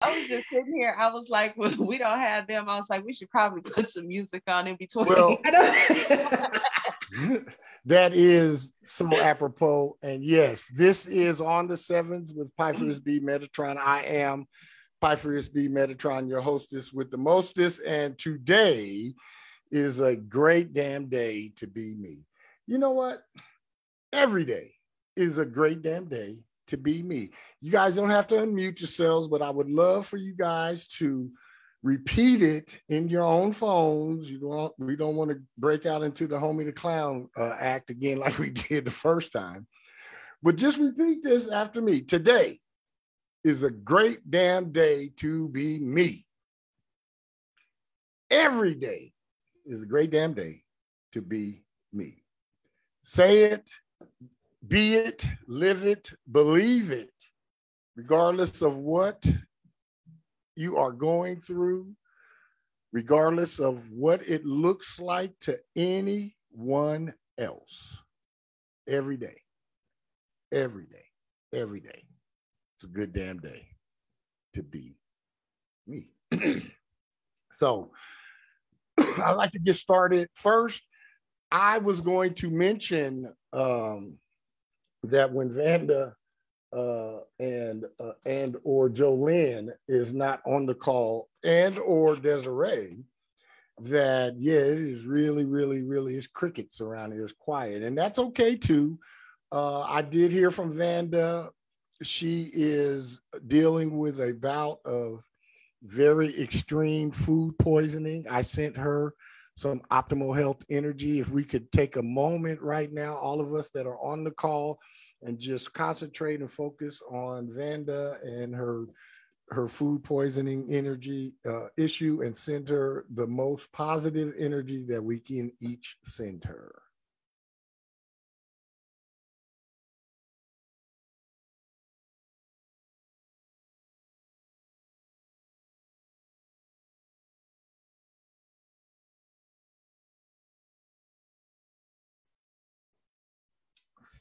I was just sitting here. I was like, well, we don't have them. I was like, we should probably put some music on in between. Well, that is so apropos. And yes, this is On the Sevens with Pythagoras B. Metatron. I am Pythagoras B. Metatron, your hostess with the mostest. And today is a great damn day to be me. You know what? Every day is a great damn day to be me. You guys don't have to unmute yourselves, but I would love for you guys to repeat it in your own phones. We don't want to break out into the Homie the Clown act again like we did the first time. But just repeat this after me. Today is a great damn day to be me. Every day is a great damn day to be me. Say it, be it, live it, believe it, regardless of what you are going through, regardless of what it looks like to anyone else. Every day, every day, every day. It's a good damn day to be me. So I'd like to get started. First, I was going to mention that when Vanda and or Jolene is not on the call, and or Desiree, that yeah, it is really, it's crickets around here. It's quiet, and that's okay too. I did hear from Vanda. She is dealing with a bout of very extreme food poisoning. I sent her some optimal health energy. If we could take a moment right now, all of us that are on the call, and just concentrate and focus on Vanda and her food poisoning energy issue, and send her the most positive energy that we can each send her.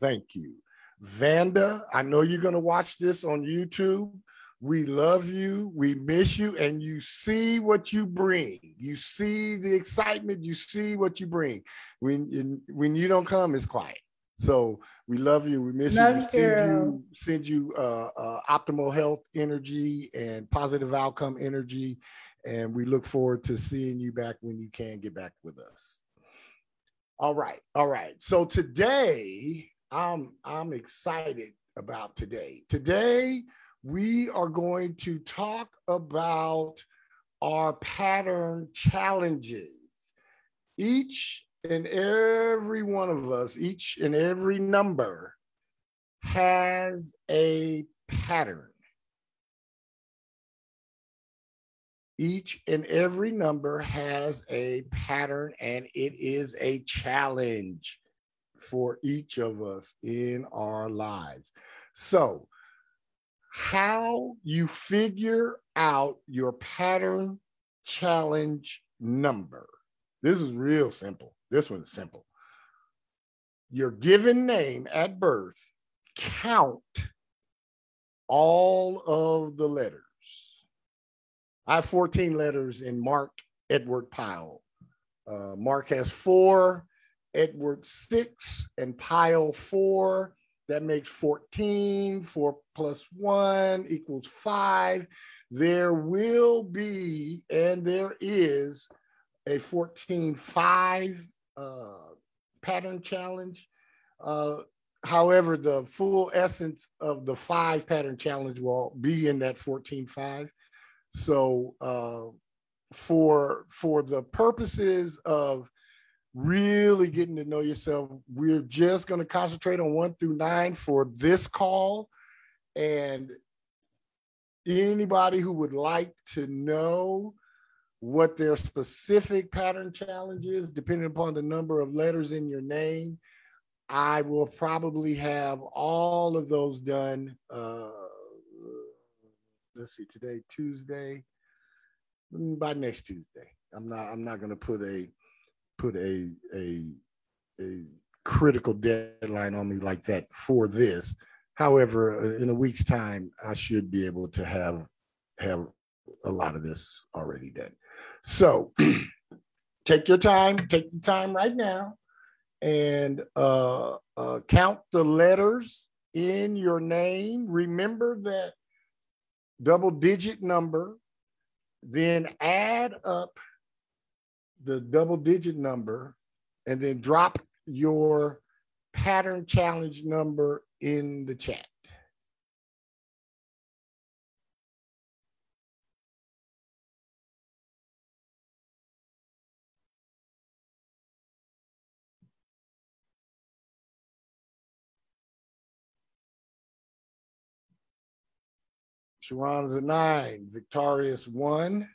Thank you. Vanda, I know you're going to watch this on YouTube. We love you. We miss you. And you see what you bring. You see the excitement. You see what you bring. When you don't come, it's quiet. So we love you. We miss you. Send you optimal health energy and positive outcome energy. And we look forward to seeing you back when you can get back with us. All right. All right. So today, I'm excited about today. Today, we are going to talk about our pattern challenges. Each and every one of us, each and every number has a pattern. Each and every number has a pattern, and it is a challenge for each of us in our lives. So, how you figure out your pattern challenge number. This is real simple. This one's simple. Your given name at birth, count all of the letters. I have 14 letters in Mark Edward Pyle. Mark has 4, Edward 6, and Pyle 4. That makes 14. 4 plus 1 equals 5. There will be, and there is, a 14-5 pattern challenge. However, the full essence of the 5 pattern challenge will be in that 14-5. So for the purposes of really getting to know yourself, we're just going to concentrate on 1 through 9 for this call. And anybody who would like to know what their specific pattern challenge is, depending upon the number of letters in your name, I will probably have all of those done. Let's see, today, Tuesday, by next Tuesday. I'm not going to put a critical deadline on me like that for this. However, in a week's time, I should be able to have have a lot of this already done. So take your time, take the time right now and count the letters in your name. Remember that double-digit number, then add up the double-digit number, and then drop your pattern challenge number in the chat. Sharon's a 9, Victorious 1.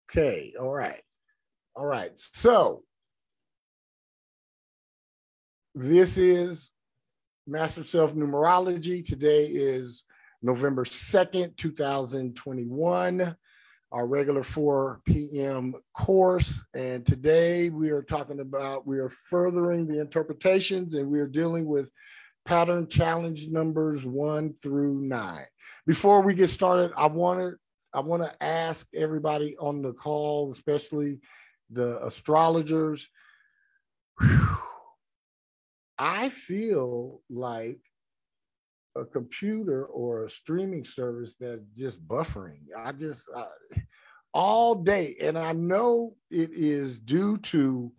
Okay, all right. All right, so this is Master Self Numerology. Today is November 2nd, 2021, our regular 4 p.m. course. And today we are talking about, we are furthering the interpretations, and we are dealing with pattern challenge numbers 1 through 9. Before we get started, I want to ask everybody on the call, especially the astrologers, I feel like a computer or a streaming service that's just buffering. All day, and I know it is due to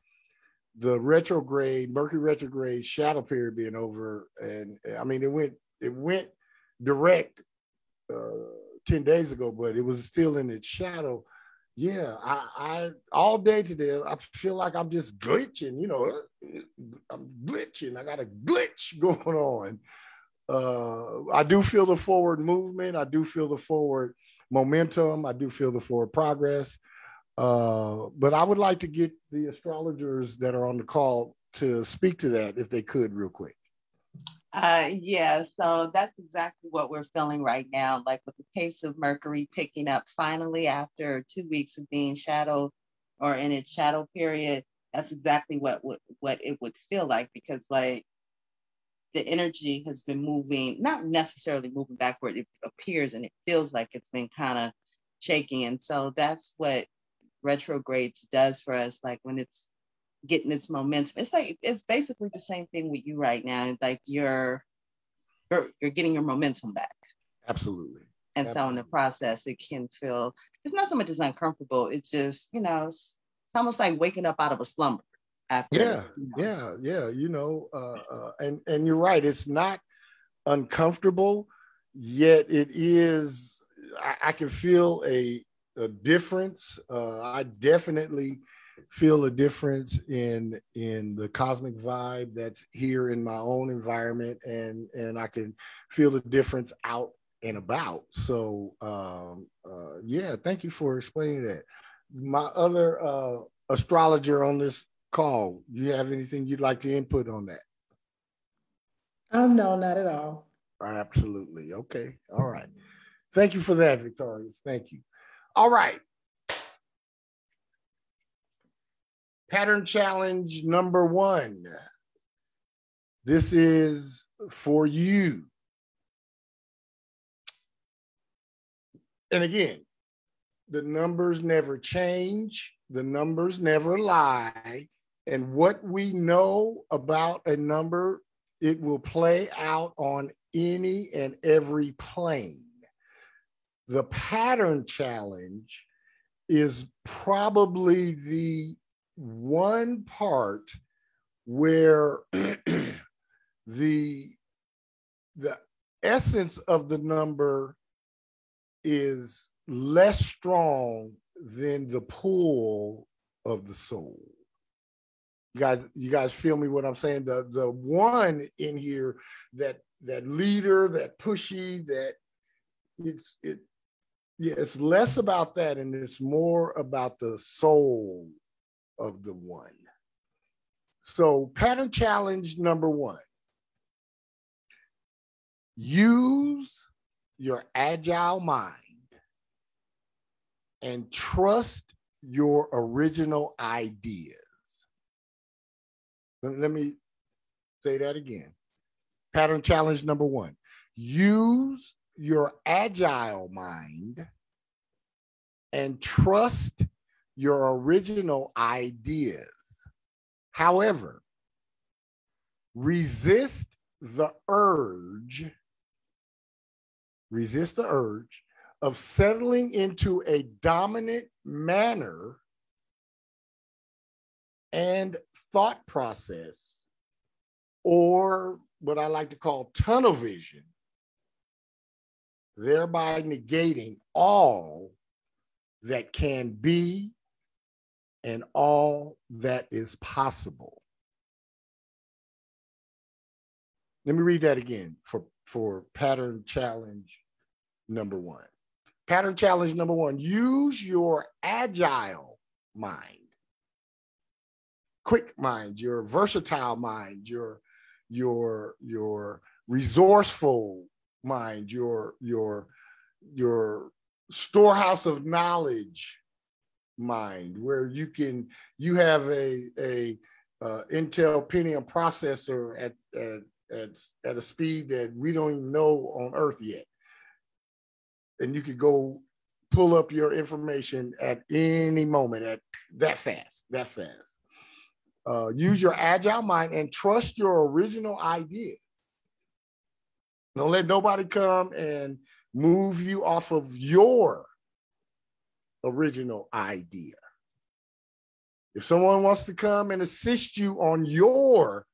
the retrograde, Mercury retrograde shadow period being over. And I mean, it went direct 10 days ago, but it was still in its shadow. Yeah, I all day today, I feel like I'm just glitching, you know, I'm glitching. I got a glitch going on. I do feel the forward movement. I do feel the forward momentum. I do feel the forward progress. But I would like to get the astrologers that are on the call to speak to that if they could real quick. Yeah, so that's exactly what we're feeling right now, like with the pace of Mercury picking up finally after 2 weeks of being shadow or in its shadow period. That's exactly what it would feel like, because like the energy has been moving, not necessarily moving backward. It appears and it feels like it's been kind of shaking. And so that's what retrogrades does for us. Like when it's getting its momentum, it's basically the same thing with you right now. Like you're getting your momentum back. Absolutely. And so in the process, it can feel, it's not so much as uncomfortable. It's just, you know, it's almost like waking up out of a slumber. After, yeah. You know, and you're right. It's not uncomfortable, yet it is. I can feel a difference. I definitely feel a difference in the cosmic vibe that's here in my own environment, and I can feel the difference out and about. So yeah, thank you for explaining that. My other astrologer on this call, do you have anything you'd like to input on that? No, not at all. Absolutely. Okay. All right. Thank you for that, Victoria. Thank you. All right. Pattern challenge number 1. This is for you. And again, the numbers never change. The numbers never lie. And what we know about a number, it will play out on any and every plane. The pattern challenge is probably the one part where the essence of the number is less strong than the pull of the soul. You guys feel me what I'm saying? The one in here, that leader, that pushy, that it's less about that, and it's more about the soul of the one. So pattern challenge number 1. Use your agile mind and trust your original ideas. Let me say that again. Pattern challenge number 1. Use your agile mind and trust your original ideas. However, resist the urge of settling into a dominant manner and thought process, or what I like to call tunnel vision, thereby negating all that can be and all that is possible. Let me read that again for pattern challenge number one. Pattern challenge number one: use your agile mind, quick mind, your versatile mind, your resourceful mind, your storehouse of knowledge mind, where you have a Intel Pentium processor at a speed that we don't even know on Earth yet, and you could go pull up your information at any moment at that fast. Use your agile mind and trust your original ideas. Don't let nobody come and move you off of your original idea. If someone wants to come and assist you on your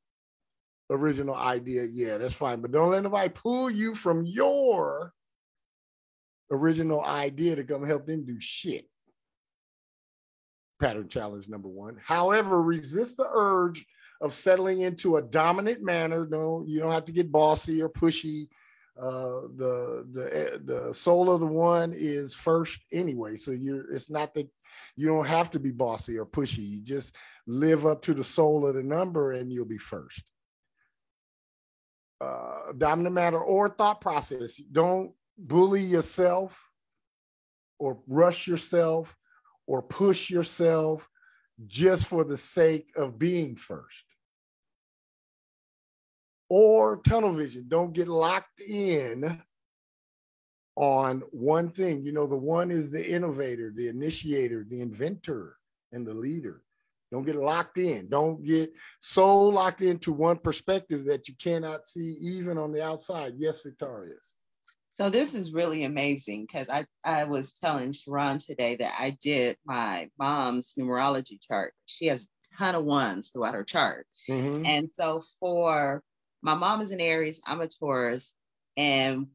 original idea, yeah, that's fine. But don't let nobody pull you from your original idea to come help them do shit. Pattern challenge number one. However, resist the urge of settling into a dominant manner. No, you don't have to get bossy or pushy. The soul of the one is first anyway. So it's not that you don't have to be bossy or pushy. You just live up to the soul of the number and you'll be first. Dominant matter or thought process. Don't bully yourself or rush yourself or push yourself just for the sake of being first. Or tunnel vision. Don't get locked in on one thing. You know, the one is the innovator, the initiator, the inventor, and the leader. Don't get locked in. Don't get so locked into one perspective that you cannot see even on the outside. Yes, Victorious. So this is really amazing because I was telling Sharon today that I did my mom's numerology chart. She has a ton of ones throughout her chart. Mm-hmm. And so for my mom is an Aries, I'm a Taurus, and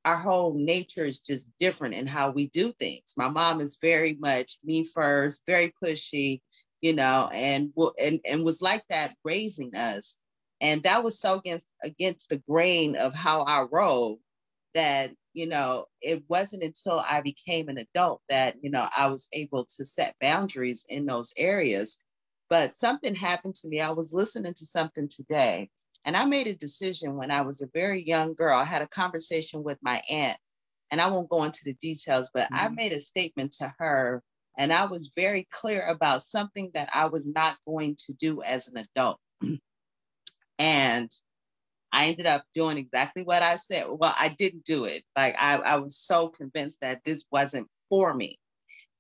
our whole nature is just different in how we do things. My mom is very much me first, very pushy, you know, and was like that raising us. And that was so against the grain of how I roll that, you know, it wasn't until I became an adult that, you know, I was able to set boundaries in those areas. But something happened to me. I was listening to something today, and I made a decision when I was a very young girl. I had a conversation with my aunt, and I won't go into the details, but I made a statement to her, and I was very clear about something that I was not going to do as an adult. And I ended up doing exactly what I said. Well, I didn't do it. Like I was so convinced that this wasn't for me.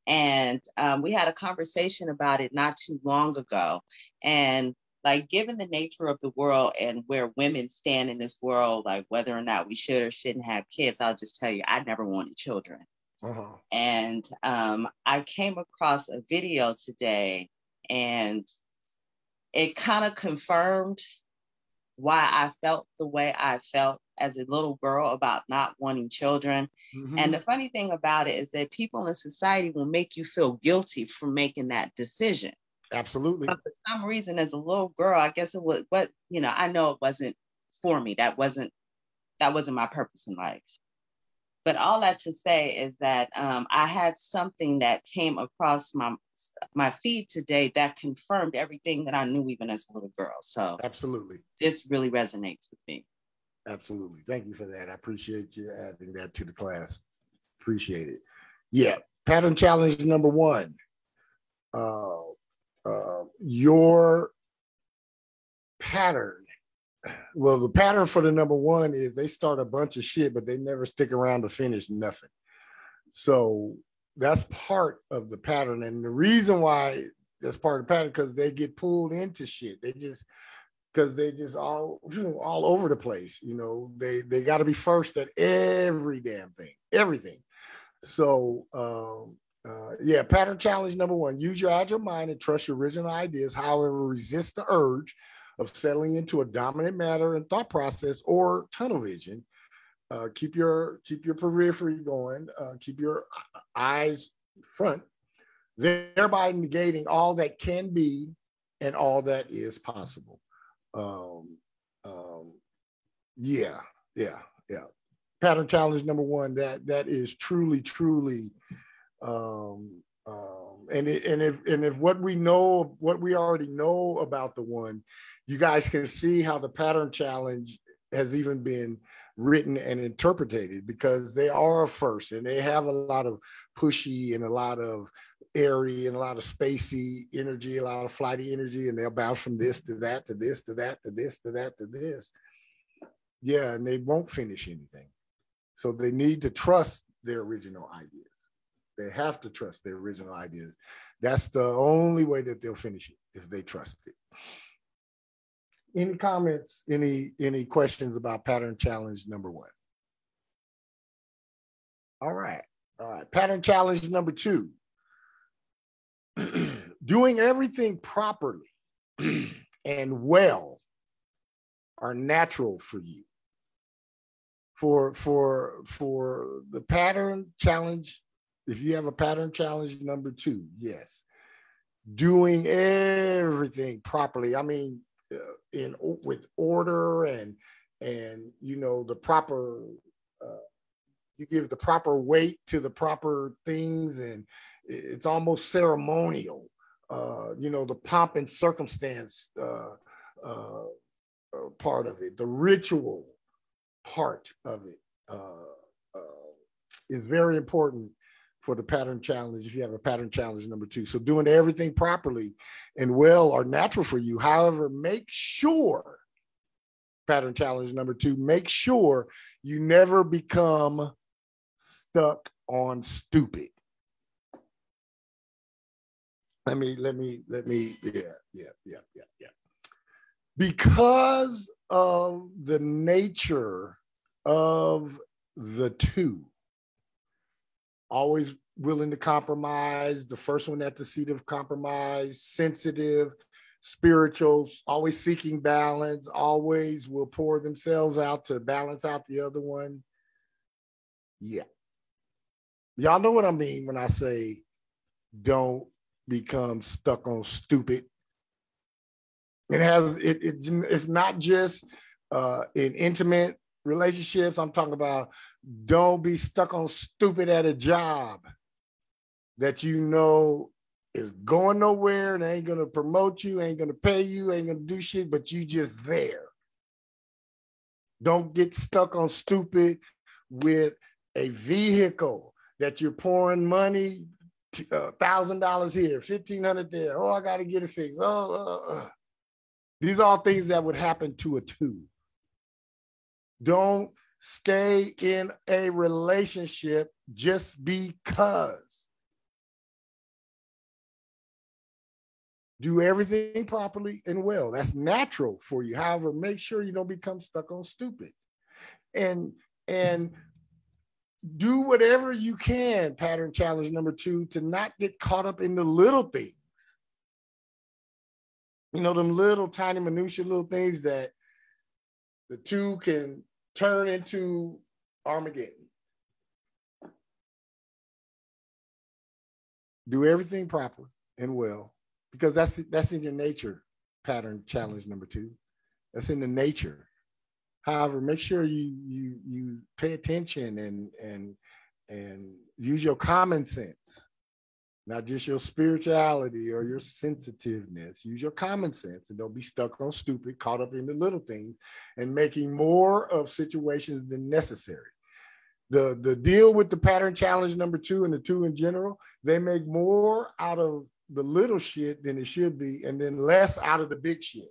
And we had a conversation about it not too long ago. And like, given the nature of the world and where women stand in this world, like whether or not we should or shouldn't have kids, I'll just tell you, I never wanted children. Uh-huh. And I came across a video today, and it kind of confirmed why I felt the way I felt as a little girl about not wanting children. Mm-hmm. And the funny thing about it is that people in society will make you feel guilty for making that decision. Absolutely. But for some reason, as a little girl, I guess it was, but you know, I know it wasn't for me. That wasn't my purpose in life. But all that to say is that I had something that came across my feed today that confirmed everything that I knew even as a little girl. So absolutely, this really resonates with me. Absolutely. Thank you for that. I appreciate you adding that to the class. Appreciate it. Yeah. Pattern challenge number one. Your pattern well, the pattern for the number one is they start a bunch of shit, but they never stick around to finish nothing. So that's part of the pattern. And the reason why that's part of the pattern, because they get pulled into shit. Because they just all over the place. You know, they got to be first at every damn thing, everything. So yeah, pattern challenge number one: use your agile mind and trust your original ideas. However, resist the urge of settling into a dominant matter and thought process or tunnel vision. Keep your periphery going. Keep your eyes front, thereby negating all that can be and all that is possible. Yeah. Pattern challenge number one. That is truly, and if what we already know about the one, you guys can see how the pattern challenge has even been written and interpreted, because they are first and they have a lot of pushy and a lot of airy and a lot of spacey energy, a lot of flighty energy, and they'll bounce from this to that to this to that to this to that to this. Yeah, and they won't finish anything. So they need to trust their original ideas. They have to trust their original ideas. That's the only way that they'll finish it, if they trust it. Any comments, any questions about pattern challenge number one? All right. Pattern challenge number two. Doing everything properly and well are natural for you. For the pattern challenge, if you have a pattern challenge number two, yes, doing everything properly. I mean, with order and you know, the proper, you give the proper weight to the proper things, and it's almost ceremonial. You know, the pomp and circumstance part of it, the ritual part of it is very important for the pattern challenge if you have a pattern challenge number two. So doing everything properly and well are natural for you. However, make sure, pattern challenge number two, make sure you never become stuck on stupid. Let me, yeah. Because of the nature of the two, always willing to compromise, the first one at the seat of compromise, sensitive, spiritual, always seeking balance, always will pour themselves out to balance out the other one. Yeah. Y'all know what I mean when I say don't become stuck on stupid. It's not just in intimate relationships. I'm talking about don't be stuck on stupid at a job that you know is going nowhere and ain't gonna promote you, ain't gonna pay you, ain't gonna do shit, but you just there. Don't get stuck on stupid with a vehicle that you're pouring money, $1,000 here, $1,500 there. Oh, I gotta get it fixed. These are all things that would happen to a two. Don't stay in a relationship just because. Do everything properly and well. That's natural for you. However, make sure you don't become stuck on stupid. And do whatever you can, pattern challenge number two, to not get caught up in the little things. You know, them little tiny minutia little things that the two can turn into Armageddon. Do everything proper and well, because that's in your nature, pattern challenge number two. That's in the nature. However, make sure you pay attention and use your common sense, not just your spirituality or your sensitiveness. Use your common sense and don't be stuck on stupid, caught up in the little things and making more of situations than necessary. The deal with the pattern challenge number two and the two in general, they make more out of the little shit than it should be, and then less out of the big shit.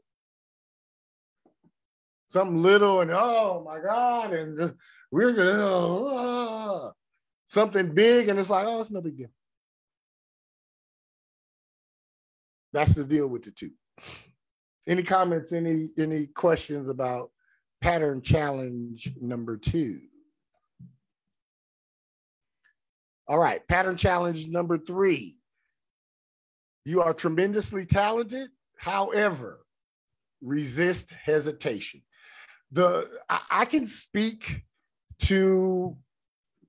Something little and oh my God, and we're gonna something big, and it's like, oh, it's no big deal. That's the deal with the two. Any comments, any questions about pattern challenge number 2? All right, pattern challenge number 3. You are tremendously talented, however, resist hesitation. I can speak to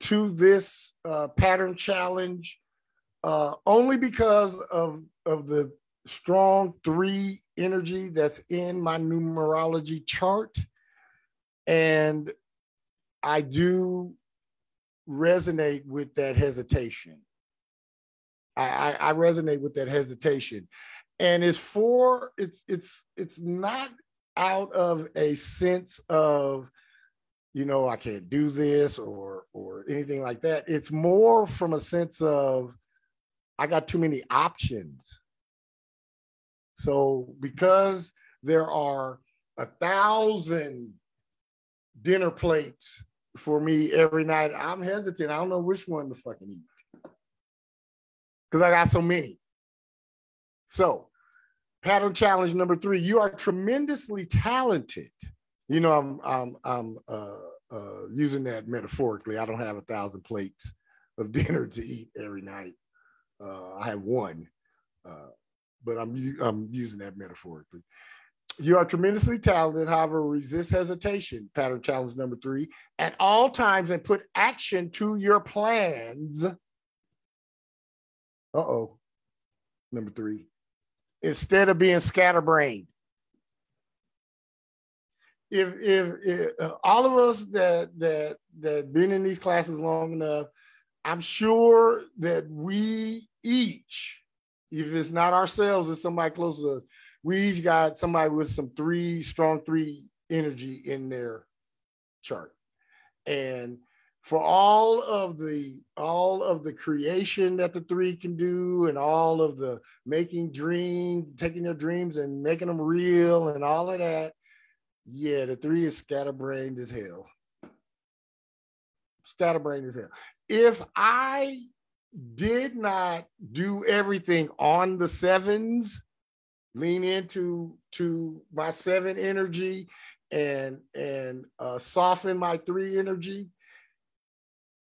this pattern challenge only because of the strong 3 energy that's in my numerology chart. And I do resonate with that hesitation. I resonate with that hesitation. And it's not out of a sense of, I can't do this or anything like that. It's more from a sense of, I got too many options. So because there are 1,000 dinner plates for me every night, I'm hesitant. I don't know which one to fucking eat because I got so many. So pattern challenge number 3, you are tremendously talented. I'm using that metaphorically. I don't have 1,000 plates of dinner to eat every night. I have one, but I'm using that metaphorically. You are tremendously talented, however, resist hesitation. Pattern challenge number 3, at all times and put action to your plans. Number 3, instead of being scatterbrained. If all of us that been in these classes long enough, I'm sure that we each, if it's not ourselves, it's somebody close to us, we each got somebody with some strong 3 energy in their chart. And for all of the creation that the 3 can do, and all of the making dreams, taking their dreams and making them real and all of that, yeah, the 3 is scatterbrained as hell. Scatterbrained as hell. If I did not do everything on the 7s, lean into my 7 energy and soften my 3 energy,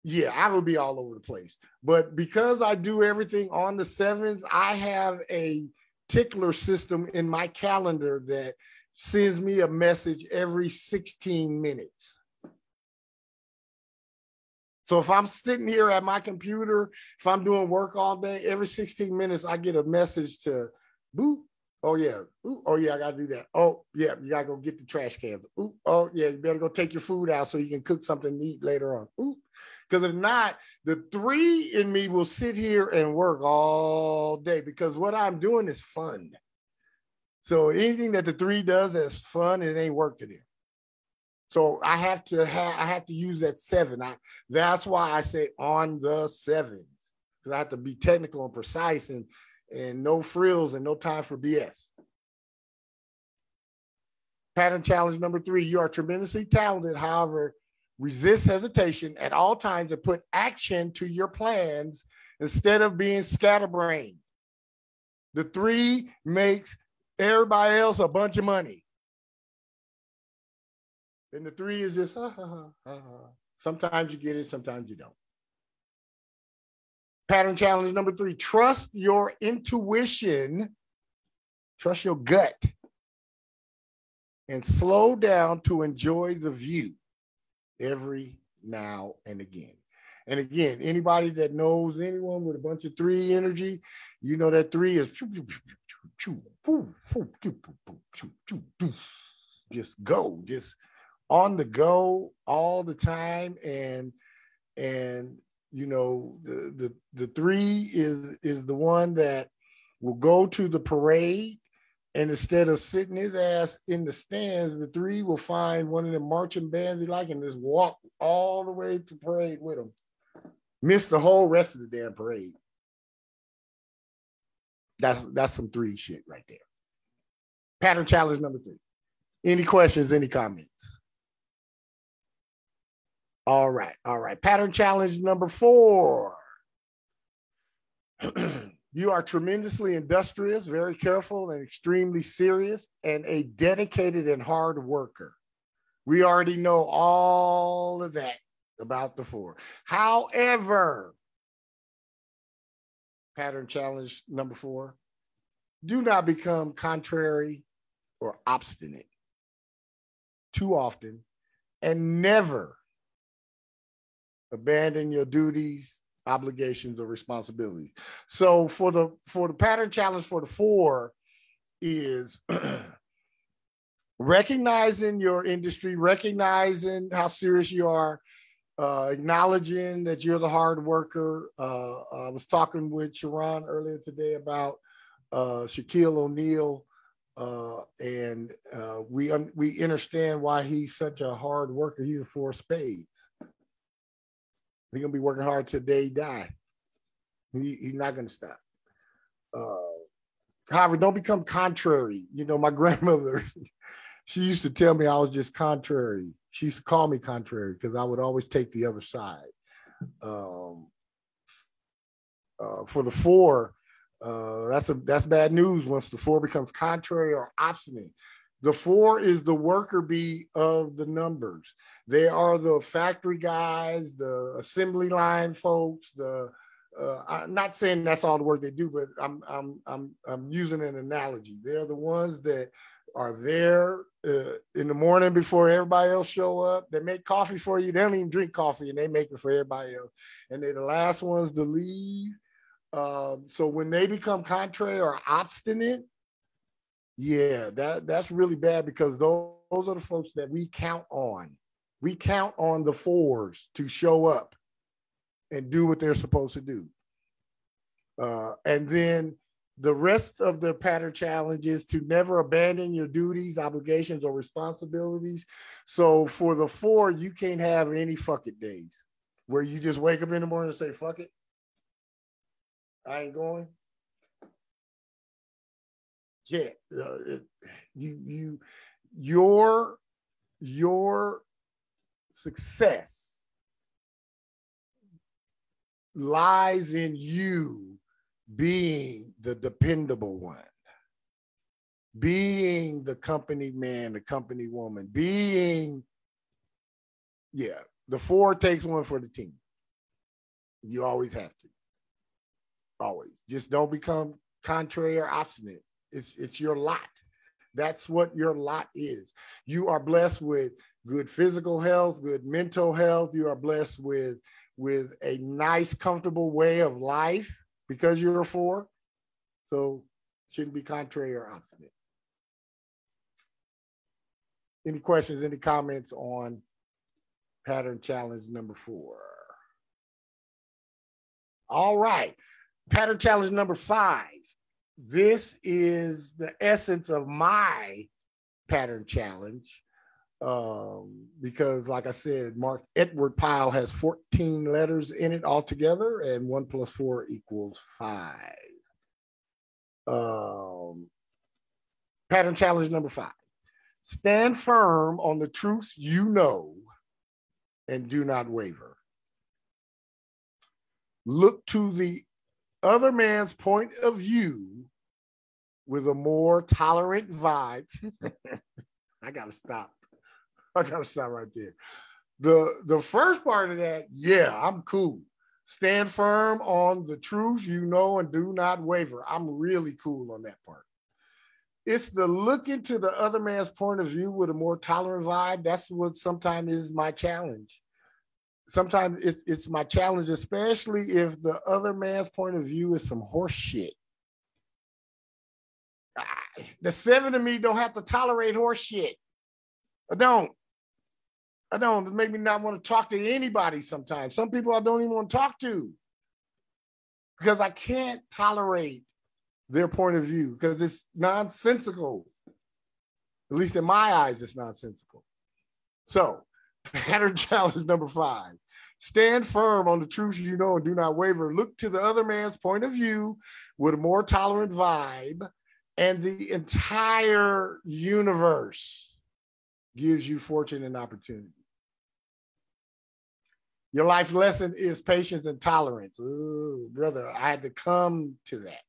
yeah, I would be all over the place. But because I do everything on the 7s, I have a tickler system in my calendar that sends me a message every 16 minutes. So if I'm sitting here at my computer, if I'm doing work all day, every 16 minutes, I get a message to boop. Oh, yeah. Ooh, oh, yeah, I got to do that. Oh, yeah, you got to go get the trash cans. Ooh, oh, yeah, you better go take your food out so you can cook something to eat later on. Ooh, because if not, the 3 in me will sit here and work all day because what I'm doing is fun. So anything that the 3 does that's fun, it ain't work to them. So I have to use that 7. That's why I say on the 7s, because I have to be technical and precise and no frills and no time for BS. Pattern challenge number 3, you are tremendously talented. However, resist hesitation at all times and put action to your plans instead of being scatterbrained. The 3 makes everybody else a bunch of money. And the 3 is just, sometimes you get it, sometimes you don't. Pattern challenge number 3, trust your intuition, trust your gut, and slow down to enjoy the view every now and again. And again, anybody that knows anyone with a bunch of 3 energy, you know that 3 is just go, just on the go all the time. And the 3 is the one that will go to the parade, and instead of sitting his ass in the stands, the 3 will find one of the marching bands he like and just walk all the way to parade with him. Miss the whole rest of the damn parade. That's some 3 shit right there. Pattern challenge number 3. Any questions, any comments? All right. Pattern challenge number 4. You are tremendously industrious, very careful, and extremely serious, and a dedicated and hard worker. We already know all of that about the 4. However, pattern challenge number 4, do not become contrary or obstinate too often, and never abandon your duties, obligations, or responsibilities. So for the pattern challenge for the 4 is recognizing your industry, recognizing how serious you are, acknowledging that you're the hard worker. I was talking with Sharon earlier today about Shaquille O'Neal, and we understand why he's such a hard worker. He's a 4 of spades. He's gonna be working hard till the day he die. He's not gonna stop. However, don't become contrary. You know, my grandmother, she used to tell me I was just contrary. She used to call me contrary because I would always take the other side. For the 4, that's bad news once the 4 becomes contrary or obstinate. The 4 is the worker bee of the numbers. They are the factory guys, the assembly line folks. I'm not saying that's all the work they do, but I'm using an analogy. They're the ones that are there in the morning before everybody else show up. They make coffee for you. They don't even drink coffee, and they make it for everybody else. And they're the last ones to leave. So when they become contrary or obstinate, yeah, that's really bad, because those are the folks that we count on. We count on the 4s to show up and do what they're supposed to do. And then the rest of the pattern challenge is to never abandon your duties, obligations, or responsibilities. So for the 4, you can't have any fuck it days where you just wake up in the morning and say, fuck it, I ain't going. Yeah, your success lies in you being the dependable one, being the company man, the company woman, being, yeah, the 4 takes one for the team. You always have to. Always. Just don't become contrary or obstinate. It's your lot. That's what your lot is. You are blessed with good physical health, good mental health. You are blessed with a nice, comfortable way of life because you're a 4. So shouldn't be contrary or obstinate. Any questions, any comments on pattern challenge number 4? All right. Pattern challenge number 5. This is the essence of my pattern challenge, because, like I said, Mark Edward Pyle has 14 letters in it altogether, and 1 + 4 = 5. Pattern challenge number 5. Stand firm on the truths you know and do not waver. Look to the other man's point of view with a more tolerant vibe. I gotta stop right there. The first part of that, yeah, I'm cool. Stand firm on the truth you know and do not waver. I'm really cool on that part. It's the look into the other man's point of view with a more tolerant vibe. That's what sometimes is my challenge. Sometimes it's my challenge, especially if the other man's point of view is some horse shit. The 7 of me don't have to tolerate horse shit. I don't. It make me not want to talk to anybody sometimes. Some people I don't even want to talk to because I can't tolerate their point of view because it's nonsensical. At least in my eyes, it's nonsensical. So, pattern challenge number 5. Stand firm on the truth you know and do not waver. Look to the other man's point of view with a more tolerant vibe, and the entire universe gives you fortune and opportunity. Your life lesson is patience and tolerance. Ooh, brother, I had to come to that.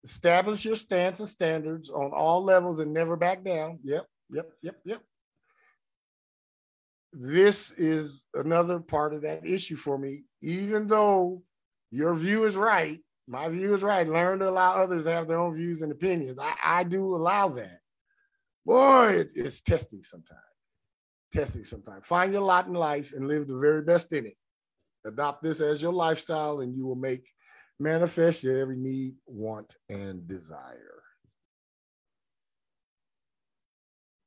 Establish your stance and standards on all levels and never back down. Yep. This is another part of that issue for me. Even though your view is right, my view is right. Learn to allow others to have their own views and opinions. I do allow that. Boy, it's testing sometimes. Find your lot in life and live the very best in it. Adopt this as your lifestyle and you will manifest your every need, want, and desire.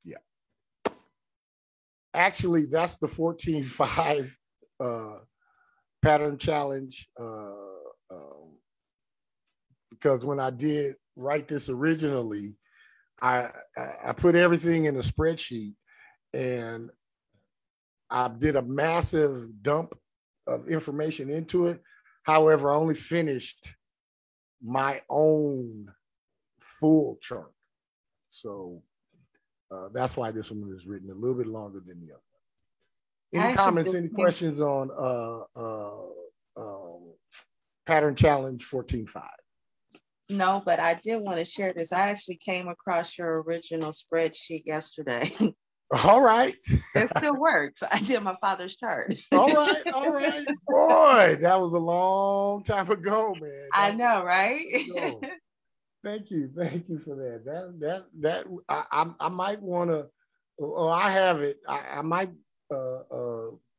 Yeah. Actually, that's the 14-5 pattern challenge. Because when I did write this originally, I put everything in a spreadsheet and I did a massive dump of information into it. However, I only finished my own full chart. So that's why this one is written a little bit longer than the other. Any comments, any questions on Pattern Challenge 14-5? No, but I did want to share this. I actually came across your original spreadsheet yesterday. All right. It still works. I did my father's chart. All right. Boy, that was a long time ago, man. I know, right? Thank you for that. I might want to, or I have it. I might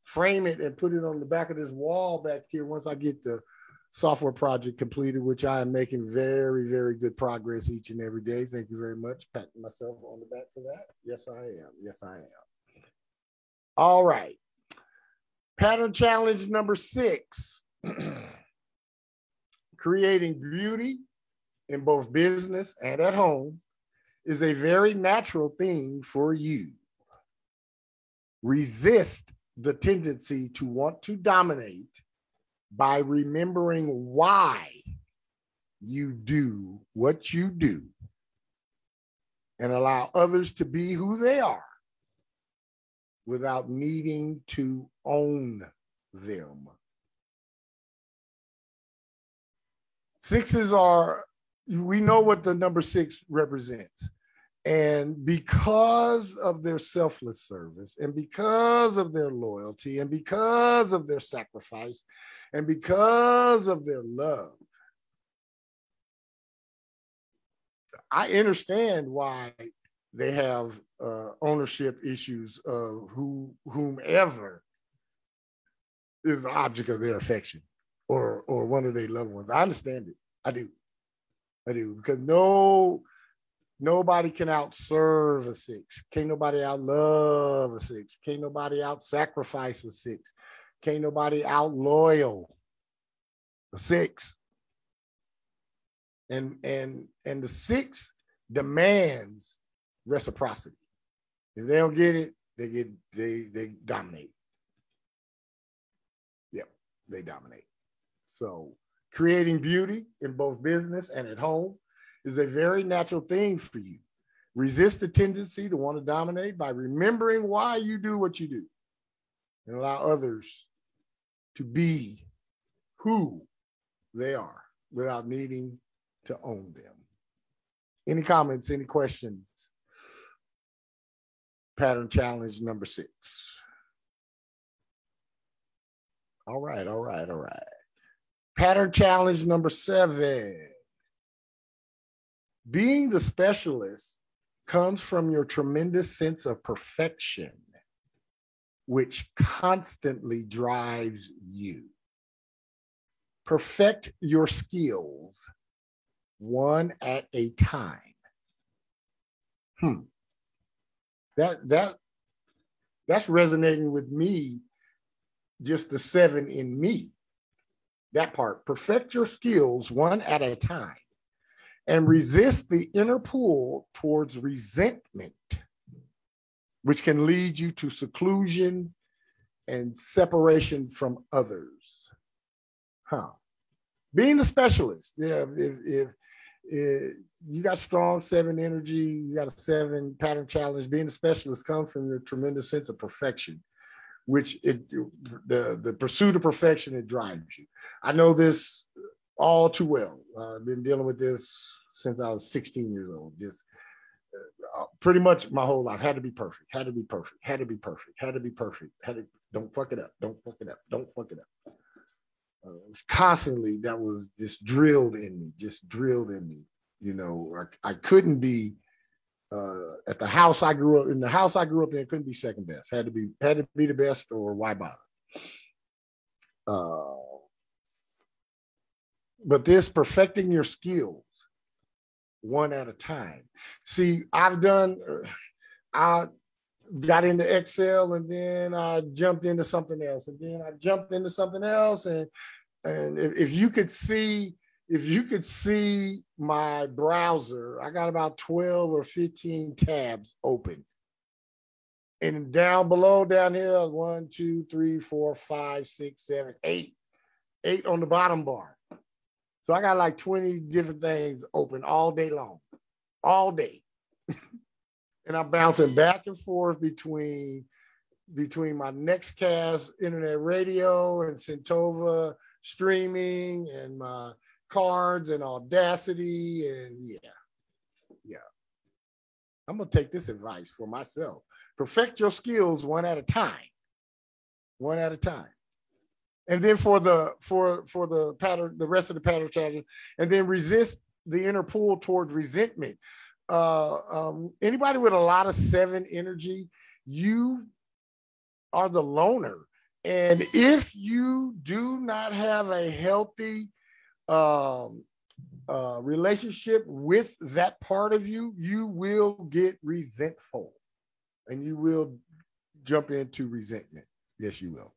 frame it and put it on the back of this wall back here once I get the software project completed, which I am making very, very good progress each and every day. Thank you very much. Patting myself on the back for that. Yes, I am. All right. Pattern challenge number 6. Creating beauty in both business and at home is a very natural thing for you. Resist the tendency to want to dominate by remembering why you do what you do and allow others to be who they are without needing to own them. 6s are, we know what the number 6 represents. And because of their selfless service, and because of their loyalty, and because of their sacrifice, and because of their love, I understand why they have ownership issues of whomever is the object of their affection or one of their loved ones. I understand it. I do, because nobody can outserve a 6. Can't nobody outlove a 6. Can't nobody out-sacrifice a 6. Can't nobody out-loyal a 6. And the 6 demands reciprocity. If they don't get it, they dominate. Yep, they dominate. So creating beauty in both business and at home is a very natural thing for you. Resist the tendency to want to dominate by remembering why you do what you do and allow others to be who they are without needing to own them. Any comments, any questions? Pattern challenge number 6. All right. Pattern challenge number 7. Being the specialist comes from your tremendous sense of perfection, which constantly drives you. Perfect your skills one at a time. That's resonating with me, just the 7 in me. That part, perfect your skills one at a time and resist the inner pull towards resentment, which can lead you to seclusion and separation from others. Being the specialist, you got strong 7 energy. You got a 7 pattern challenge. Being a specialist comes from your tremendous sense of perfection, which the pursuit of perfection, it drives you. I know this all too well. I've been dealing with this since I was 16 years old. Just pretty much my whole life. Had to be perfect. Had to be perfect. Had to be perfect. Had to be perfect. Don't fuck it up. Don't fuck it up. Don't fuck it up. It was constantly, that was just drilled in me. You know, I couldn't be at the house I grew up in. The house I grew up in, couldn't be second best. Had to be the best, or why bother? But this perfecting your skills one at a time. See, I got into Excel, and then I jumped into something else, and then I jumped into something else. And if you could see my browser, I got about 12 or 15 tabs open. And down below, down here, 1, 2, 3, 4, 5, 6, 7, 8 on the bottom bar. So I got like 20 different things open all day long, all day. And I'm bouncing back and forth between my Nextcast internet radio and Centova streaming and my cards and Audacity. And yeah. I'm going to take this advice for myself. Perfect your skills one at a time. And then for the pattern, the rest of the pattern challenge, and then resist the inner pull toward resentment. Anybody with a lot of 7 energy, you are the loner. And if you do not have a healthy relationship with that part of you, you will get resentful and you will jump into resentment. Yes, you will.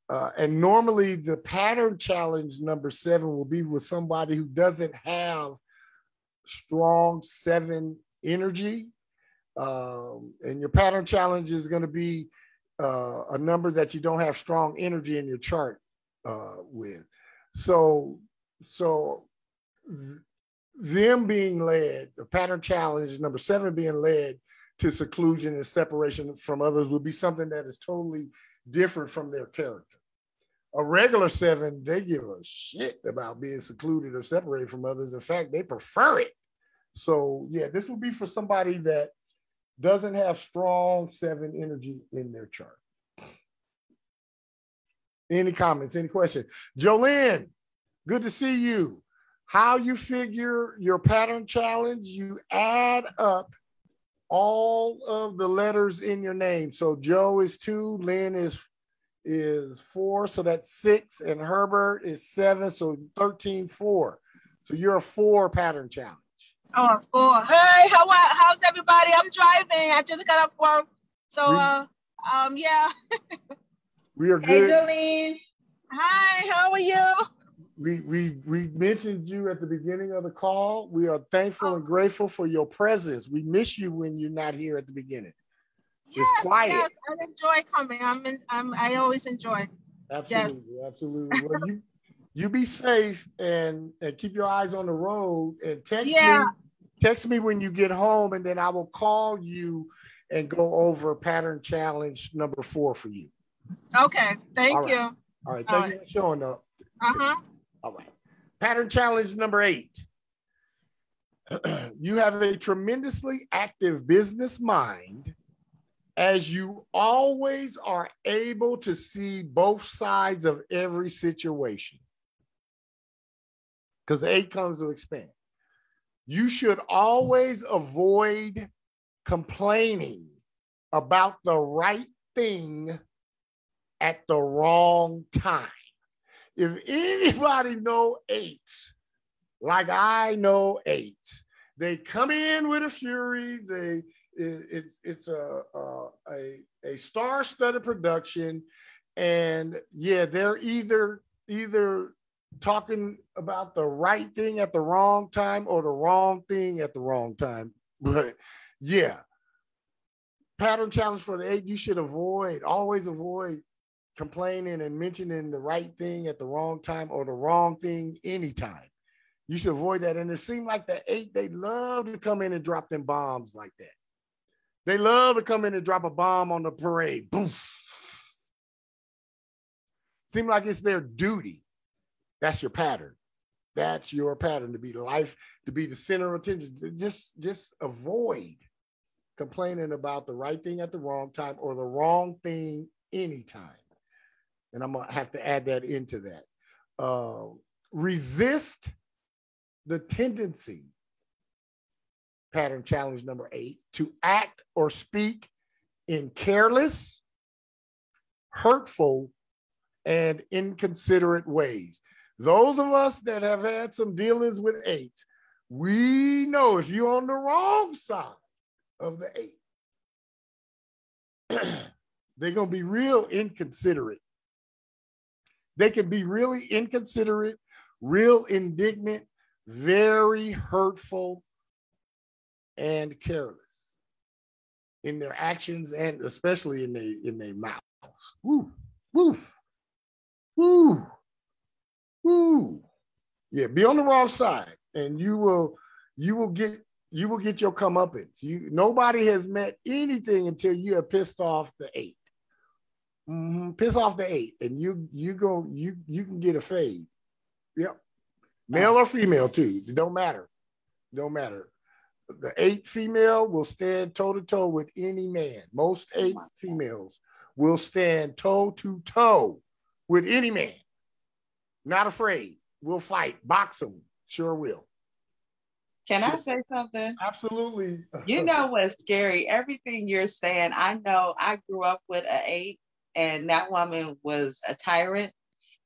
And normally the pattern challenge number 7 will be with somebody who doesn't have strong 7 energy. And your pattern challenge is going to be a number that you don't have strong energy in your chart with. So them being led, the pattern challenge number 7 being led to seclusion and separation from others would be something that is totally different from their character. A regular 7, they give a shit about being secluded or separated from others. In fact, they prefer it. So yeah, this would be for somebody that doesn't have strong 7 energy in their chart. Any comments, any questions? Jolene, good to see you. How you figure your pattern challenge, you add up all of the letters in your name. So Joe is 2, Lynn is 4, so that's 6, and Herbert is 7, so 13, 4. So you're a 4 pattern challenge. Oh, 4. Hey, how's everybody? I'm driving. I just got off work. So yeah. We are good. Hey, Jolene. Hi, how are you? We mentioned you at the beginning of the call. We are thankful and grateful for your presence. We miss you when you're not here at the beginning. Yes, it's quiet. Yes, I enjoy coming. I always enjoy. Absolutely, yes. Absolutely. Well, you be safe and keep your eyes on the road and text me when you get home, and then I will call you and go over pattern challenge number 4 for you. Okay, thank you. All right, thank you for showing up. All right. Pattern challenge number 8. You have a tremendously active business mind, as you always are able to see both sides of every situation. Because 8 comes to expand. You should always avoid complaining about the right thing at the wrong time. If anybody know 8s, like I know 8s, they come in with a fury. It's a star-studded production, and yeah, they're either talking about the right thing at the wrong time or the wrong thing at the wrong time. But yeah, pattern challenge for the 8, you should always avoid complaining and mentioning the right thing at the wrong time or the wrong thing anytime. You should avoid that. And it seemed like the 8, they love to come in and drop them bombs like that. They love to come in and drop a bomb on the parade. Boom. Seem like it's their duty. That's your pattern. That's your pattern, to be the life, to be the center of attention. Just avoid complaining about the right thing at the wrong time or the wrong thing anytime. And I'm gonna have to add that into that. Resist the tendency, pattern challenge number 8, to act or speak in careless, hurtful, and inconsiderate ways. Those of us that have had some dealings with 8, we know if you're on the wrong side of the 8, they're going to be real inconsiderate. They can be really inconsiderate, real indignant, very hurtful, and careless in their actions, and especially in their mouths. Woo, woo, woo, woo. Yeah, be on the wrong side, and you will get your comeuppance. Nobody has met anything until you have pissed off the 8. Piss off the 8, and you can get a fade. Yep, male or female too. It don't matter. Don't matter. The 8 female will stand toe to toe with any man. Most 8 females will stand toe to toe with any man. Not afraid. We'll fight. Box them. Sure will. Can I say something? Absolutely. You know what's scary? Everything you're saying, I know. I grew up with an 8, and that woman was a tyrant.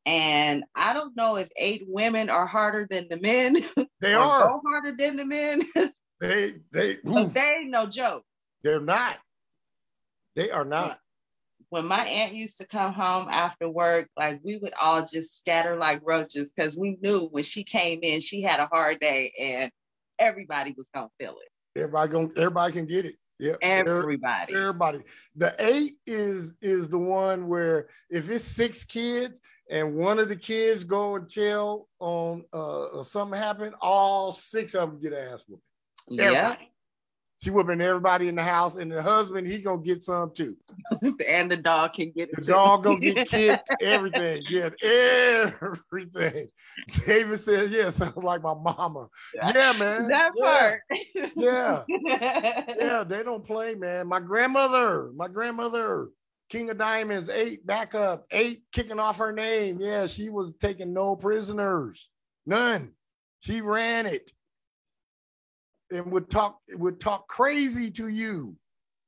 And I don't know if 8 women are harder than the men. They are. Go harder than the men. They ain't no joke. They're not. They are not. When my aunt used to come home after work, like we would all just scatter like roaches because we knew when she came in, she had a hard day and everybody was gonna feel it. Everybody can get it. Yeah, everybody. The 8 is the one where if it's 6 kids and one of the kids go and tell on something happened, all 6 of them get ass whooping. Yeah. She whooping everybody in the house, and the husband, he gonna get some too. And the dog can get it. The dog gonna get kicked, everything. Yeah, everything. David says, yeah, sounds like my mama. Yeah, man. That part. Yeah. Yeah, they don't play, man. My grandmother, King of Diamonds, 8, back up, 8 kicking off her name. Yeah, she was taking no prisoners. None. She ran it. And would talk crazy to you.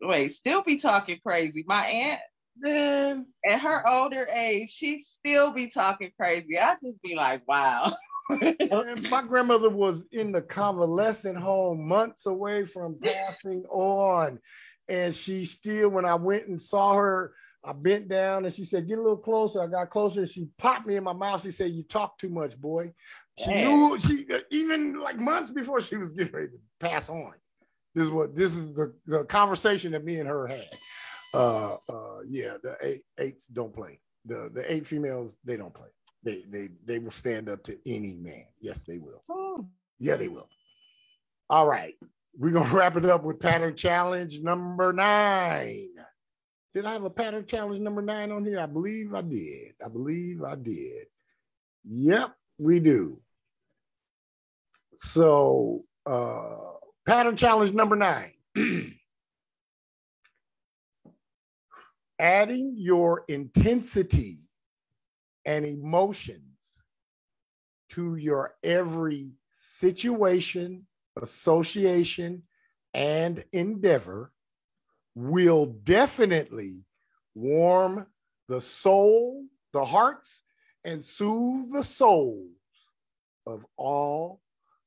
Wait, still be talking crazy. My aunt, man, at her older age, she still be talking crazy. I just be like, wow. My grandmother was in the convalescent home, months away from passing on. And she still, when I went and saw her, I bent down and she said, get a little closer. I got closer and she popped me in my mouth. She said, you talk too much, boy. She knew, even like months before she was getting ready to pass on. This is the conversation that me and her had. Yeah, the 8s don't play. The 8 females, they don't play. They will stand up to any man. Yes, they will. Yeah, they will. All right. We're going to wrap it up with pattern challenge number 9. Did I have a pattern challenge number 9 on here? I believe I did. Yep, we do. So, pattern challenge number 9. Adding your intensity and emotions to your every situation, association, and endeavor will definitely warm the soul, the hearts, and soothe the souls of all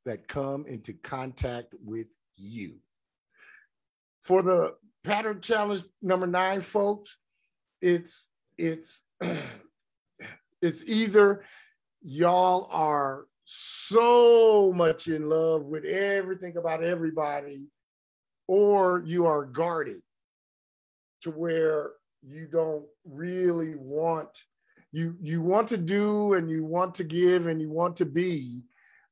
that come into contact with you. For the pattern challenge number 9, folks, it's either y'all are so much in love with everything about everybody, or you are guarded to where you don't really want, you want to do and you want to give and you want to be,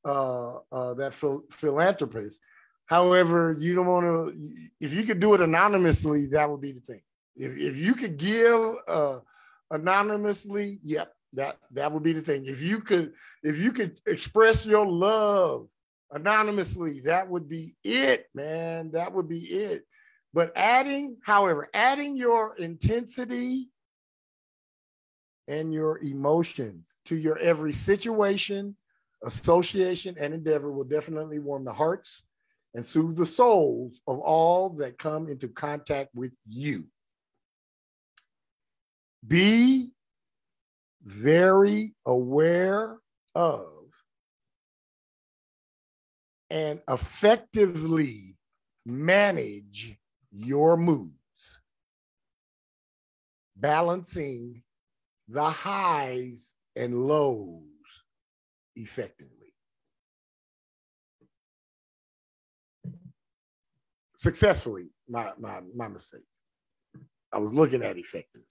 philanthropist. However, you don't want to, if you could do it anonymously, that would be the thing. If you could give anonymously, yep, that would be the thing. If you could express your love anonymously, that would be it, man. That would be it. But adding your intensity and your emotions to your every situation, association, and endeavor will definitely warm the hearts and soothe the souls of all that come into contact with you. Be very aware of and effectively manage your moods, balancing the highs and lows effectively. Successfully, my mistake. I was looking at effectively.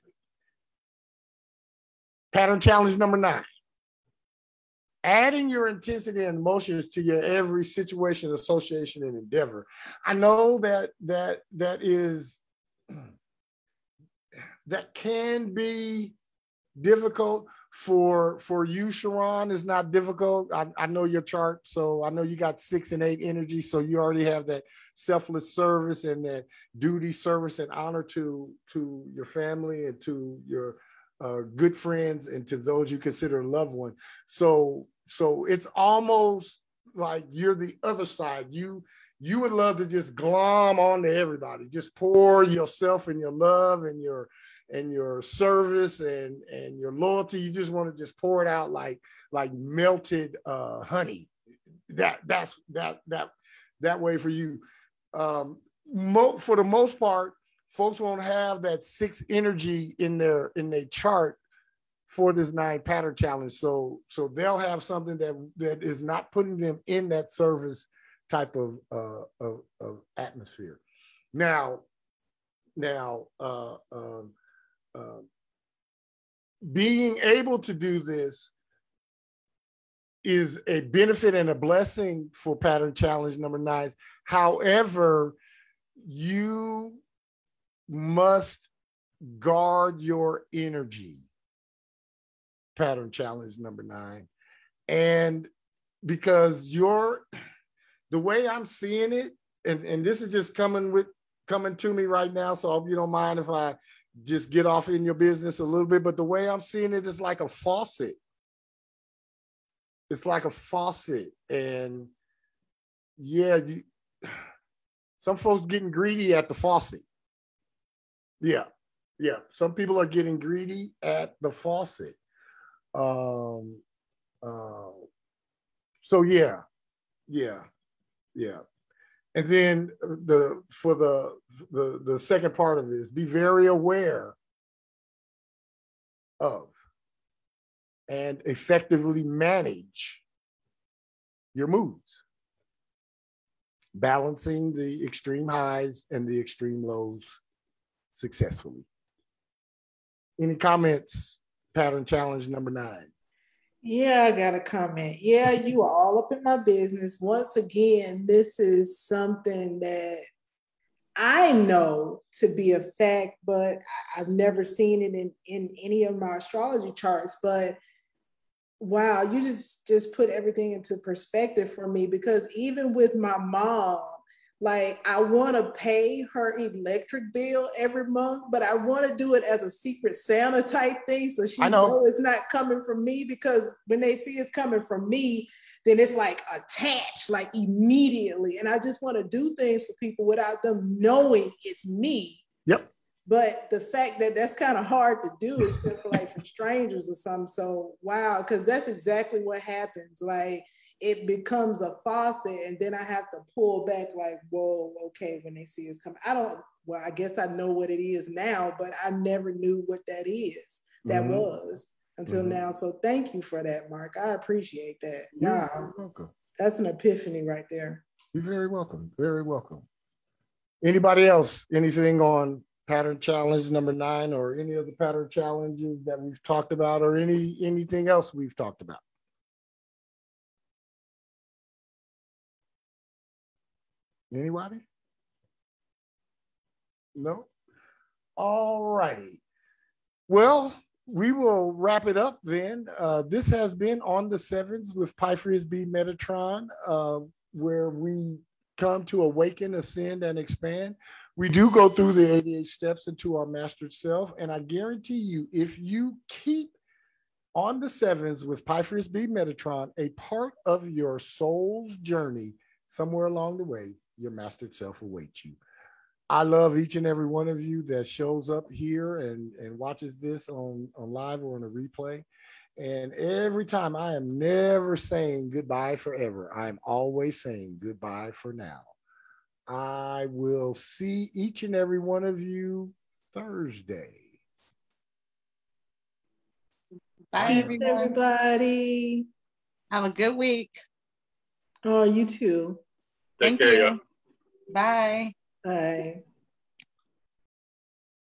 Pattern challenge number 9. Adding your intensity and emotions to your every situation, association, and endeavor. I know that can be difficult for you, Sharon. It's not difficult. I know your chart, so I know you got 6 and 8 energy, so you already have that selfless service and that duty, service, and honor to your family and to your good friends and to those you consider a loved one. So it's almost like you're the other side. You would love to just glom onto everybody, just pour yourself and your love and your service and your loyalty. You just want to just pour it out like melted honey. That's that way for you. For the most part, folks won't have that 6 energy in their chart for this 9 pattern challenge. So they'll have something that is not putting them in that service type of atmosphere. Now, being able to do this is a benefit and a blessing for pattern challenge number 9. However, you must guard your energy, pattern challenge number 9. And because the way I'm seeing it, and this is just coming to me right now, so I hope you don't mind if I just get off in your business a little bit, but the way I'm seeing it is like a faucet. It's like a faucet, and yeah, some folks getting greedy at the faucet. Yeah. Some people are getting greedy at the faucet. So yeah. And then the second part of it is be very aware of and effectively manage your moods, balancing the extreme highs and the extreme lows successfully. Any comments? Pattern challenge number 9. Yeah, I got a comment. Yeah, you are all up in my business. Once again, this is something that I know to be a fact, but I've never seen it in any of my astrology charts. But wow, you just put everything into perspective for me, because even with my mom, like, I want to pay her electric bill every month, but I want to do it as a secret Santa type thing. So she knows it's not coming from me, because when they see it's coming from me, then it's like attached, like immediately. And I just want to do things for people without them knowing it's me. Yep. But the fact that that's kind of hard to do, except for like for strangers or something. So wow, because that's exactly what happens. Like, it becomes a faucet, and then I have to pull back like, whoa, okay, when they see it's coming. I guess I know what it is now, but I never knew what that is. That was until now. So thank you for that, Mark. I appreciate that. Wow. You're welcome. That's an epiphany right there. You're very welcome. Very welcome. Anybody else? Anything on pattern challenge number 9 or any of the pattern challenges that we've talked about, or anything else we've talked about? Anybody? No? All righty. Well, we will wrap it up then. This has been On the Sevens with Pyphrius B. Metatron, where we come to awaken, ascend, and expand. We do go through the 88 steps into our mastered self. And I guarantee you, if you keep On the Sevens with Pyphrius B. Metatron a part of your soul's journey, somewhere along the way, your mastered self awaits you. I love each and every one of you that shows up here and watches this on live or on a replay. And every time, I am never saying goodbye forever. I'm always saying goodbye for now. I will see each and every one of you Thursday. Bye, Peace, everyone. everybody. Have a good week. Oh, you too. Take care, y'all. Bye. Bye.